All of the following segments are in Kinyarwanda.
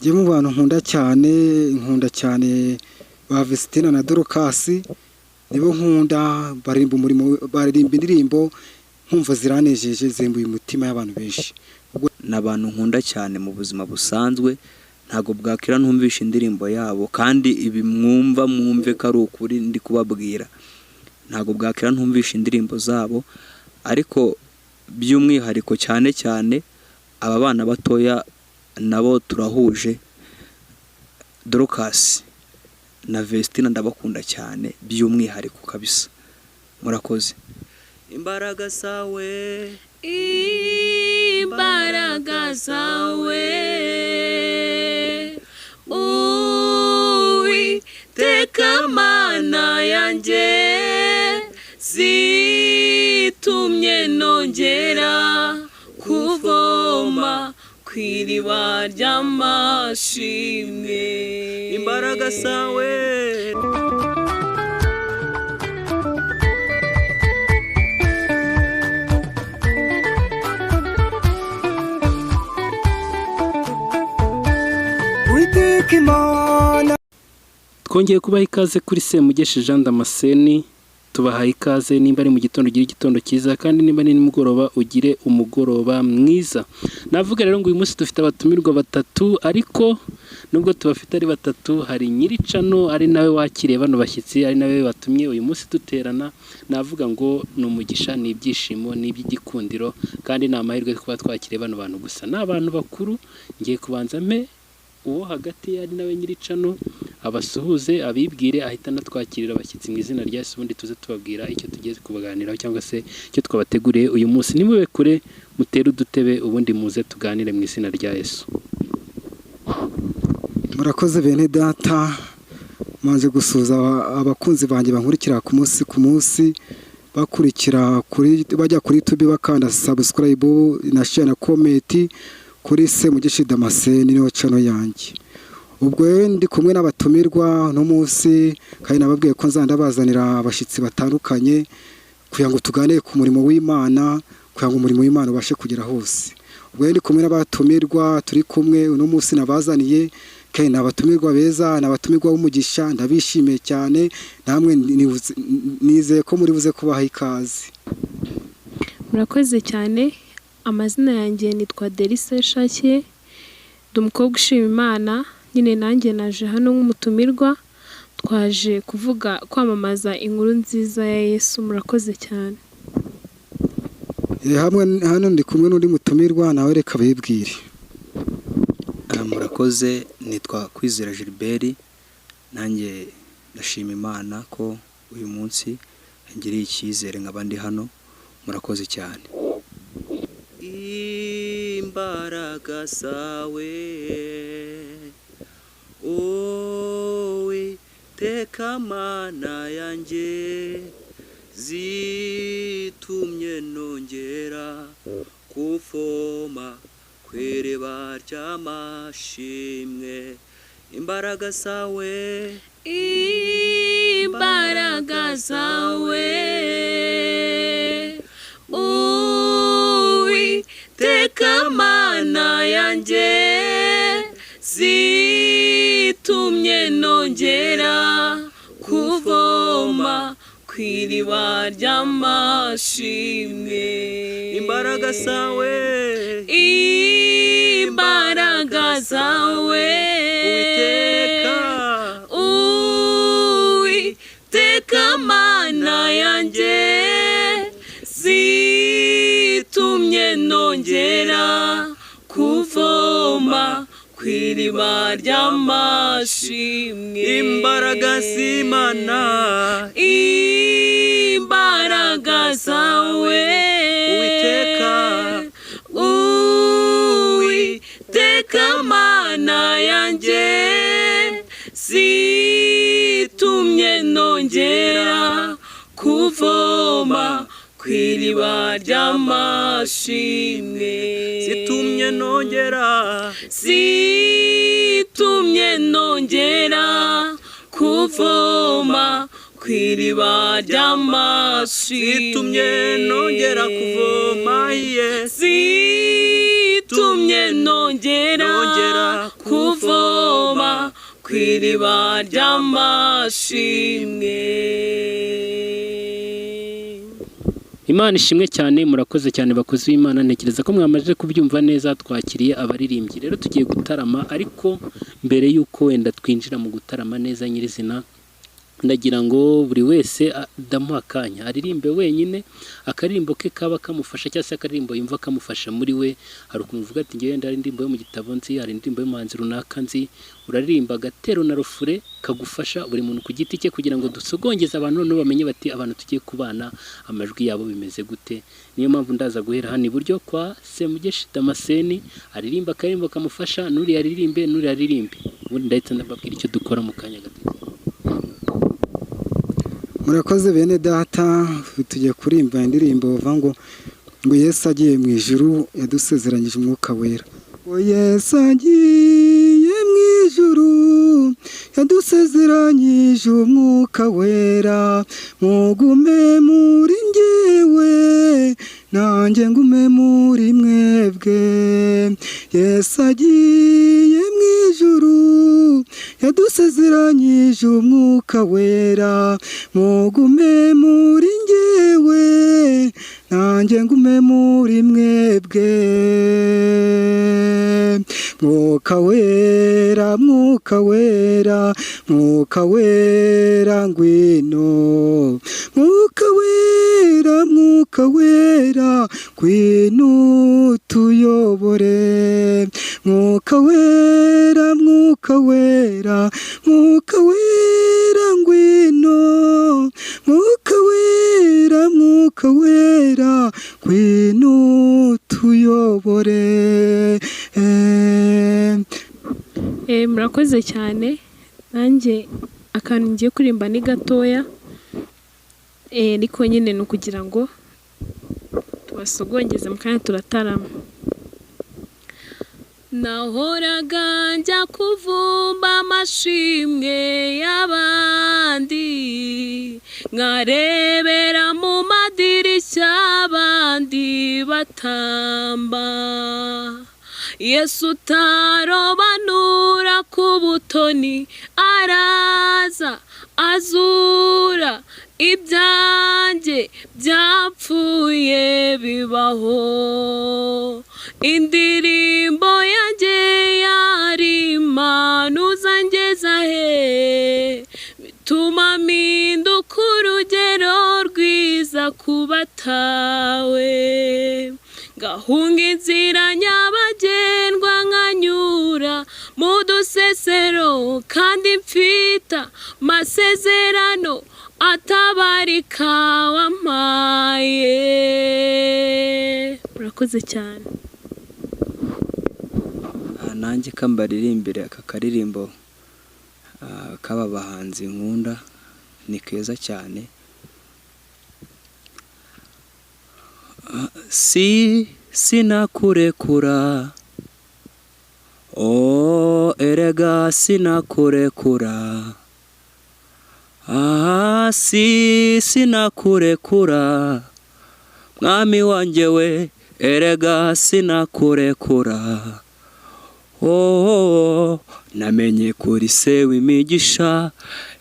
Njye mu bantu nkunda cyane ba Vestina na Dorokasi nibo nkunda baririmba indirimbo nkumva ziranejeje zembuye umutima y'abantu benshi. N'abantu nkunda cyane mu buzima busanzwe ntago bwakira ntumvisha indirimbo yabo kandi ibi mwumve ko ari ukuri ndi kubabwira ntago bwakira ntumvisha indirimbo zabo ariko by'umwihariko cyane aba bana batoya nabo turahuje Dorokasi na Vestina ndabakunda cyane by'umwihariko kabisa murakoze. Imbaraga zawe Uwiteka Mana yanjye zitumye nongera kuvoma kw'iriba ry'amashimwe. Imbaraga zawe twongeye kubaha ikaze kuri Semugeshi Jean Damascene. Tubahaye ikaze nimba ari mu gitondo ugire igitondo cyiza kandi nimba ni nimugoroba ugire umugoroba mwiza. Navuga rero ngo uyu munsi dufite abatumirwa batatu ariko nubwo tubafite ari batatu hari nyiricano ari nawe wakiriye bano bashyitsi ari nawe batumye uyu munsi duterana. Navuga ngo ni umugisha ni ibyishimo ni iby'igikundiro kandi ni amahirwe kuba twakiriye bano bantu gusa n'abantu bakuru. Ngiye kubanza mpe uwo hagati ari nawe nyiricano abasuhuze abibwire ahita natwakirira abashyitsi mu izina rya Yesu ubundi tuze tubabwira icyo tugiye kubaganiraho cyangwa se icyo twabateguriye uyu munsi. Nimube kure mutere udutebe ubundi muze tuganire mu izina rya Yesu. Murakoze bene data maze gusuza abakunzi banjye bankurikira ku munsi bakurikira bajya kuri YouTube bakanda subscribe na share na comment kuri Semugeshi Damascene niyo channel yanjye. Ubwo ndi kumwe n'abatumirwa no munsi kandi nababwiye ko nzandabazanira abashitsi batandukanye kugira ngo tuganire ku murimo w'Imana kugira ngo umurimo w'Imana ubashe kugera hose. Ubwo ndi kumwe n'abatumirwa turi kumwe no munsi nabazaniye kandi n'abatumirwa beza n'abatumirwa b'umugisha ndabishimiye cyane namwe nizeye ko muri buze kubaha ikaze. Murakoze cyane. Amazina yanjye nitwa Delice Shakiye ndumukobwa ushima Imana nyine nanjye naje hano nk'umutumirwa twaje kuvuga kwamamaza inkuru nziza ya Yesu. Murakoze cyane. Hano ndi kumwe n'undi mutumirwa nawe reka bibwire. Murakoze nitwa Kwizera Gilbert nanjye ndashima Imana ko uyu munsi ngiriye icyizere nk'abandi hano. Murakoze cyane. Imbaraga zawe Uwiteka Mana yanjye zitumye nongera kuvoma kw'iriba ry'amashimwe. Imbaraga zawe Uwiteka Mana yanjye zitumye nongera kuvoma kw'iriba ry'amashimwe. Imbaraga zawe Uwiteka Mana yanjye zitumye nongera kuvoma kw'iriba ry'amashimwe. Imbaraga z'Imana imbaraga zawe Uwiteka Mana yanjye zitumye nongera kuvoma kw'iriba ry'amashimwe. Zitumye nongera kuvoma kw'iriba ry'amashimwe. Zitumye nongera kuvoma ku iriba ry'amashimwe. Imana ishimwe cyane, murakoze cyane bakozi b'Imana. Ntekereza ko mwamaze kubyumva neza. Twakiriye abaririmbyi, rero tugiye gutarama, ariko mbere y'uko wenda twinjira mu gutarama neza nyirizina, ndagira ngo buri wese adamuha akanya aririmbe wenyine akaririmbo ke kaba kamufasha, cyangwa se akaririmbo yumva kamufasha muri we. Hari ukuntu uvuga ati ngewe ndari indirimbo yo mu gitabo nzi, hari indirimbo y'umuhanzi runaka nzi, uraririmba agatero na rofure kagufasha buri muntu ku giti cye, kugira ngo dusogongeze abantu noneho bamenye bati abantu tugiye kubana amajwi yabo bimeze gute. Niyo mpamvu ndaza guhera hano iburyo kwa Semugeshi Damascene, aririmba akaririmbo kamufasha, n'uri aririmbe ubundi ndahita ndababwira icyo dukora mu kanya gato. Murakoze bene data, tugiye kurimba indirimbo bavuga ngo Yesu agiye mu ijuru yadusezeranyije umwuka wera. Ngo Yesu agiye mu ijuru yadusezeranyije umwuka wera, mugume muri njyewe nanjye ngume muri mwebwe. Yesu agiye mu ijuru yadusezeranyije umwuka wera, mugume muri njyewe nanjye ngume muri mwebwe. Mwuka wera, mwuka wera, mwuka wera ngwino, mwuka wera, mwuka wera ngwino tuyobore. Mwuka wera, mwuka wera, mwuka wera ngwino, mwuka wera, mwuka wera ngwino tuyobore. Murakoze cyane. Nanjye akantu ngiye kuririmba ni gatoya, ariko nyine ni ukugira ngo tubasogongeze mu kanya turatarama. Nahoraga njya kuvumba amashimwe y'abandi, nkarebera mu madirishya abandi batamba. Yesu utarobanura ku butoni araza azura ibyanjye byapfuye bibaho. Indirimbo yanjye yarimanuza ngeza he, bituma mpinduka urugero rwiza ku batawe. Ngahunga inzira nyabagendwa nkanyura mu dusesero, kandi mfita masezerano atabarika wampaye. Murakoze cyane. Nanjye kambaririmbire aka karirimbo kaba bahanzi nkunda, ni keza cyane. Sinakurekura, erega sinakurekura. Sinakurekura mwami wanjye we, erega sinakurekura. Namenye kuri se w'imigisha,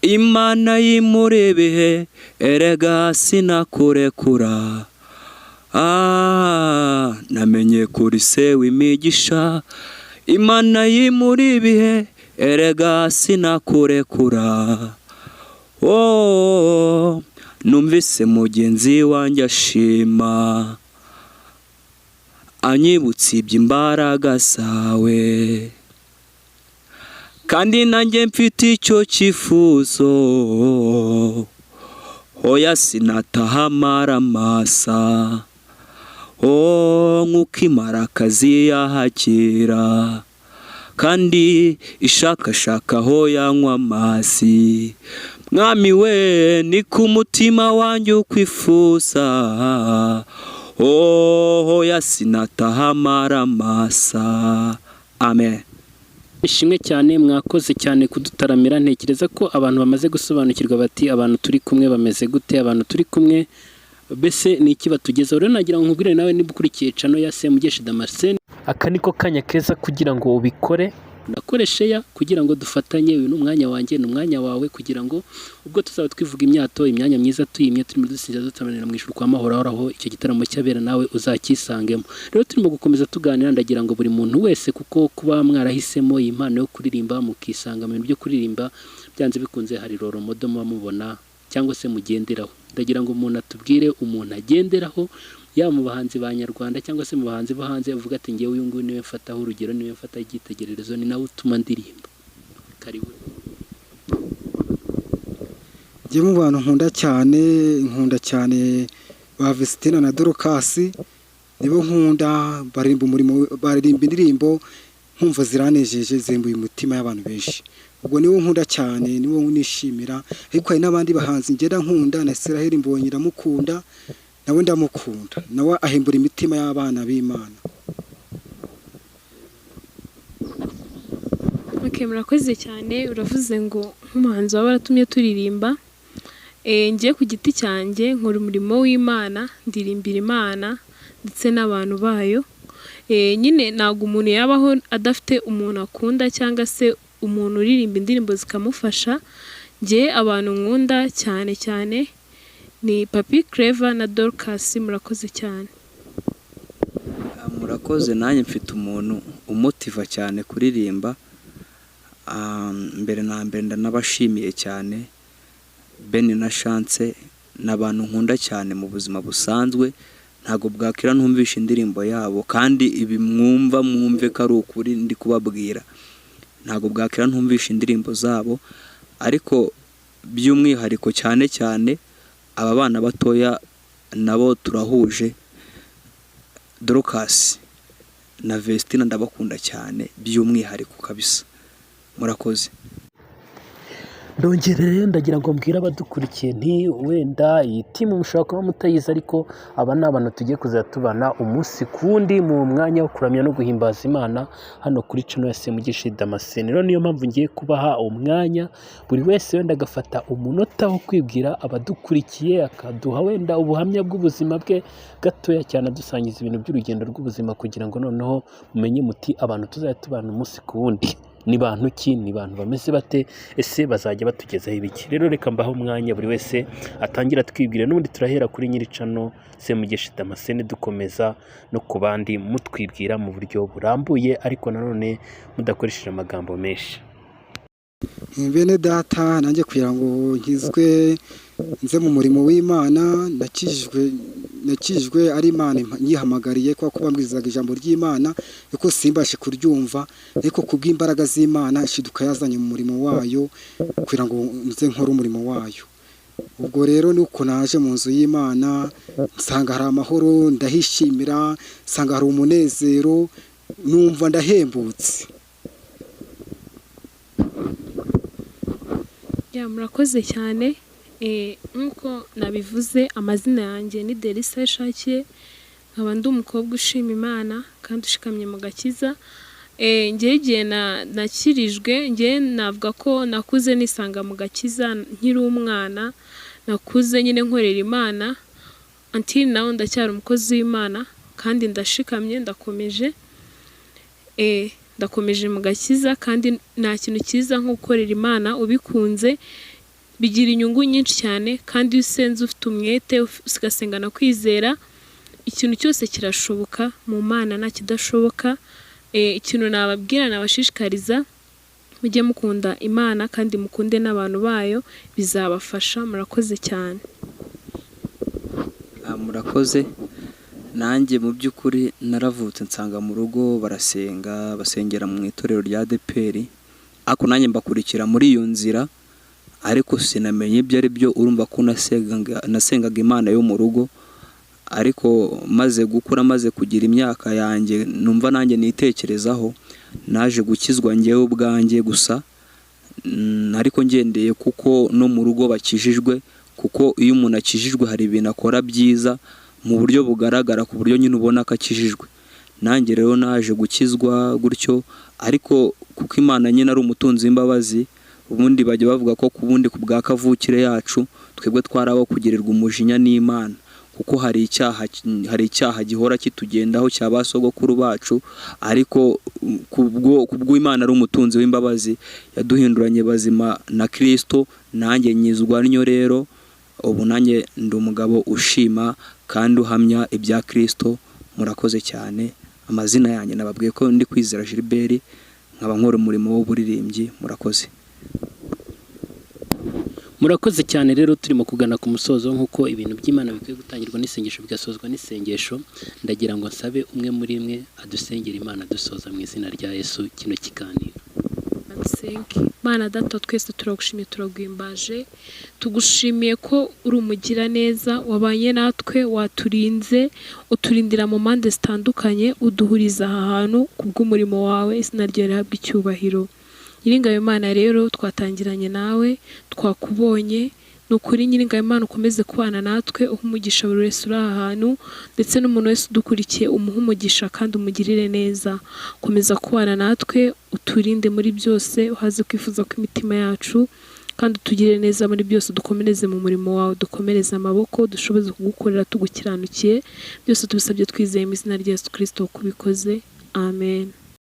Imana y'imuri ibihe, erega sinakurekura. Namenye kuri se w'imigisha, Imana y'imuri ibihe, erega sinakurekura. Numvise mugenzi wanjye ashima, anyibutsa iby'imbaraga zawe, kandi nanjye mfite icyo cyifuzo. Hoya sinataha amaramasa, nk'uko imparakazi yahakira, kandi ishakashaka aho yanywa amazi. Mwami we, ni ku mutima wanjye ukwifuza. Hoya sinataha amaramasa. Amen. Ishimwe cyane, mwakoze cyane kudutaramira. Ntekereza ko abantu bamaze gusobanukirwa bati abantu turi kumwe bameze gute, abantu turi kumwe bese ni iki batugezaho. Rero nagira ngo nkubwire nawe niba ukurikiye channel ya Semugeshi Damascene, aka niko kanya keza kugira ngo ubikore, unakore share kugira ngo dufatanye. Uyu ni umwanya wanjye, ni umwanya wawe, kugira ngo ubwo tuzaba twivuga imyato, imyanya myiza tuyimye, turimo dusingiza dutamanira mu ijuru kwa mahoro ahoraho, icyo gitaramo cyabera nawe uzakisangemo. Rero turimo gukomeza tuganira, ndagira ngo buri muntu wese, kuko kuba mwarahisemo iyi mpano yo kuririmba mukisanga mu bintu byo kuririmba, byanze bikunze hari roro modo muba mubona cyangwa se mugenderaho. Ndagira ngo umuntu atubwire umuntu agenderaho, yaba mu bahanzi ba Nyarwanda cyangwa se mu bahanzi bo hanze, avuga ati ngewe uyu nguyu niwe mfataho urugero, niwe mfataho icyitegererezo, ni nawe utuma ndirimba. Karibu. Njye mu bantu nkunda cyane ba Vestina na Dorcas, nibo nkunda, baririmba indirimbo nkumva ziranejeje, zembuye umutima y'abantu benshi. Ubwo niwo nkunda cyane, niwo nishimira. Ariko hari n'abandi bahanzi ngenda nkunda, na Israel Mbonyi ndamukunda, nawe ndamukunda, nawe ahembura imitima y'abana b'Imana. Murakoze cyane. Uravuze ngo nk'umuhanzi waba waratumye turirimba. Ngiye ku giti cyanjye nkora umurimo w'Imana, ndirimbira Imana ndetse n'abantu bayo. Nyine ntabwo umuntu yabaho adafite umuntu akunda cyangwa se umuntu uririmba indirimbo zikamufasha. Ngiye abantu nkunda cyane cyane ni Papi Clever na Dorcas. Murakoze cyane. Murakoze. Nanjye mfite umuntu umutiva cyane kuririmba. Mbere na mbere ndanabashimiye cyane, Ben na Chance, n'abantu nkunda cyane mu buzima busanzwe. Ntago bwakira ntumvisha indirimbo yabo, kandi ibi mwumve ko ari ukuri ndi kubabwira. Ntago bwakira ntumvisha indirimbo zabo, ariko by'umwihariko cyane aba bana batoya nabo turahuje. Dorcas na Vestina ndabakunda cyane by'umwihariko kabisa. Murakoze. Ndongerere ndagira ngo mbwira abadukurikiye nti wenda iyi timu mushobora kuba mutayizi, ariko aba ni abantu tugiye kuzatubana umunsi kundi mu mwanya wo kuramya no guhimbaza Imana hano kuri channel ya Semugeshi Damascene. Rero niyo mpamvu ngiye kubaha umwanya, buri wese wenda agafata umunota wo kwibwira abadukurikiye, akaduha wenda ubuhamya bw'ubuzima bwe gatoya cyane, adusangiza ibintu by'urugendo rw'ubuzima, kugira ngo noneho mumenye muti abantu tuzajya tubana umunsi ku wundi ni bantu ki, ni bantu bameze bate, ese bazajya batugezaho ibiki. Rero reka mbaho umwanya buri wese atangira twibwire, n'ubundi turahera kuri nyiri channel Semugeshi Damascene, dukomeza no ku bandi mutwibwira mu buryo burambuye, ariko nanone mudakoresheje amagambo menshi. Bene data, nanjye kugira ngo nkizwe nze mu murimo w'Imana, nakijwe ari Imana yihamagariye, kwa kuba mbwirizaga ijambo ry'Imana ariko simbashe kuryumva, ariko kubw'imbaraga z'Imana ishiduka yazanye mu murimo wayo kugira ngo nze nkore umurimo wayo. Ubwo rero nuko naje mu nzu y'Imana, nsanga hari amahoro, ndahishimira, nsanga hari umunezero, numva ndahembutse. Murakoze cyane. Nk'uko nabivuze, amazina yanjye ni Delisa Ishakiye, nkaba ndi umukobwa ushima Imana kandi ushikamye mu gakiza. Ngiye igihe nakirijwe, ngiye navuga ko nakuze nisanga mu gakiza nkiri umwana, nakuze nyine nkorera Imana, until now ndacyari umukozi w'Imana kandi ndashikamye, ndakomeje mu gakiza, kandi nta kintu cyiza nko gukorera Imana ubikunze, bigira inyungu nyinshi cyane, kandi iyo usenze ufite umwete ugasenga na kwizera, ikintu cyose kirashoboka mu Mana, nta kidashoboka. Ikintu nababwira, nabashishikariza, mujye mukunda Imana kandi mukunde n'abantu bayo, bizabafasha. Murakoze cyane. Murakoze. Nanjye mu by'ukuri naravutse nsanga mu rugo basengera mu itorero rya ADEPR, ariko nanjye mbakurikira muri iyo nzira, ariko sinamenye ibyo ari byo. Urumva ko nasengaga Imana yo mu rugo, ariko maze gukura, maze kugira imyaka yanjye, numva nanjye nitekerezaho, naje gukizwa ngewe ubwanjye gusa, ariko ngendeye kuko no mu rugo bakijijwe, kuko iyo umuntu akijijwe hari ibintu akora byiza mu buryo bugaragara, ku buryo nyine ubona ko akijijwe. Nanjye rero naje gukizwa gutyo, ariko kuko Imana nyine ari umutunzi w'imbabazi, ubundi bajya bavuga ko ku bwa kavukire yacu twebwe twarabo kugirirwa umujinya n'Imana, kuko hari icyaha gihora kitugendaho cya ba sogokuru bacu, ariko kubwo Imana ari umutunzi w'imbabazi yaduhinduranye bazima na Kristo, nanjye nyizwa nyo rero ubu nanjye ndi umugabo ushima kandi uhamya ibya Kristo. Murakoze cyane. Amazina yanjye nababwiye ko ndi Kwizera Gilbert, nkaba nkora umurimo w'uburirimbyi. Murakoze. Murakoze cyane rero, turimo kugana ku musozo nk'uko ibintu by'Imana bikwiye gutangirwa n'isengesho bigasozwa n'isengesho. Ndagira ngo nsabe umwe muri mwe adusengera Imana dusoza mu izina rya Yesu kino kiganiro. Mana Data, twese turagushimiye, turagwimbaje, tugushimiye ko uri umugira neza, wabanye natwe, waturinze, uturindira mu mpande zitandukanye, uduhuriza aha hantu kubw'umurimo wawe. Izina ryawe rihabwe icyubahiro. Nyiringayo Mana rero, twatangiranye nawe, twakubonye, ni ukuri Nyiringayo Mana ukomeze kubana natwe, uha umugisha buri wese uri aha hantu, ndetse n'umuntu wese udukurikiye umuha umugisha kandi umugirire neza. Komeza kubana natwe, uturinde muri byose, uhaze kwifuza kw'imitima yacu, kandi utugirire neza muri byose. Dukomereze mu murimo wawe, dukomereze amaboko, dushoboze kugukorera tugukiranukiye. Byose tubisabye twizeye mu izina rya Yesu Kristo kubikoze. Amen.